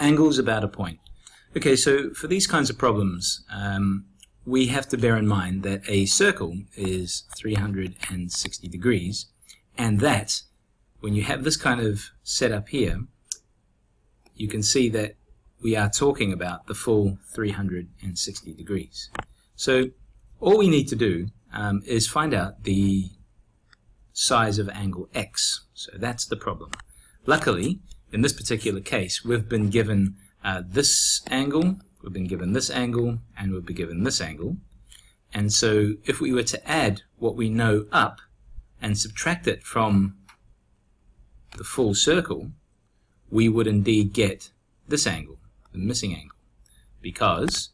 angles about a point. Okay, so for these kinds of problems, we have to bear in mind that a circle is 360 degrees, and that when you have this kind of setup here, you can see that we are talking about the full 360 degrees. So all we need to do is find out the size of angle x. So that's the problem. Luckily, in this particular case, we've been given this angle, we've been given this angle, and we've been given this angle. And so if we were to add what we know up and subtract it from the full circle, we would indeed get this angle, the missing angle, because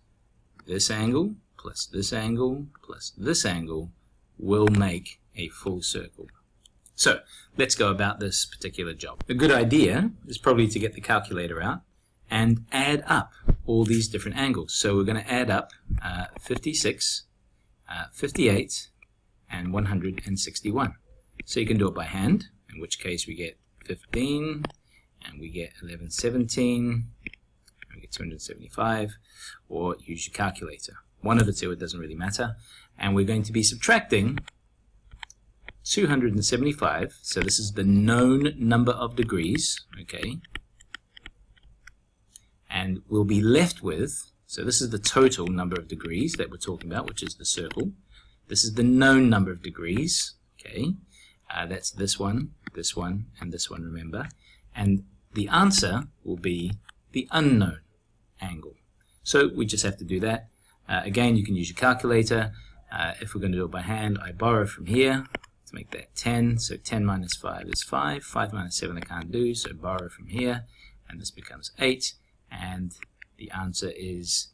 this angle plus this angle plus this angle will make a full circle. So let's go about this particular job. A good idea is probably to get the calculator out and add up all these different angles. So we're going to add up 56, 58, and 161. So you can do it by hand, in which case we get 15, and we get 1117, and we get 275, or use your calculator. One of the two, it doesn't really matter. And we're going to be subtracting 275, so this is the known number of degrees, okay? And we'll be left with, so this is the total number of degrees that we're talking about, which is the circle. This is the known number of degrees, okay? That's this one, and this one, remember. And the answer will be the unknown angle. So we just have to do that. Again, you can use your calculator. If we're going to do it by hand, I borrow from here to make that 10. So 10 minus 5 is 5. 5 minus 7 I can't do, so borrow from here. And this becomes 8. And the answer is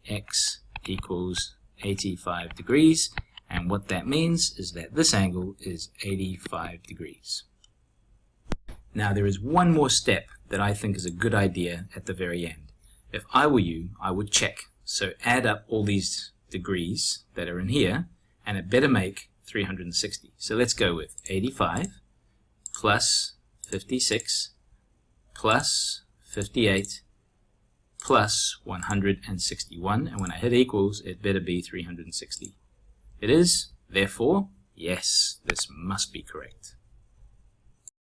x equals 85 degrees. And what that means is that this angle is 85 degrees. Now there is one more step that I think is a good idea at the very end. If I were you, I would check. So add up all these degrees that are in here, and it better make 360. So let's go with 85 plus 56 plus 58 plus 161, and when I hit equals, it better be 360. It is, therefore, yes, this must be correct.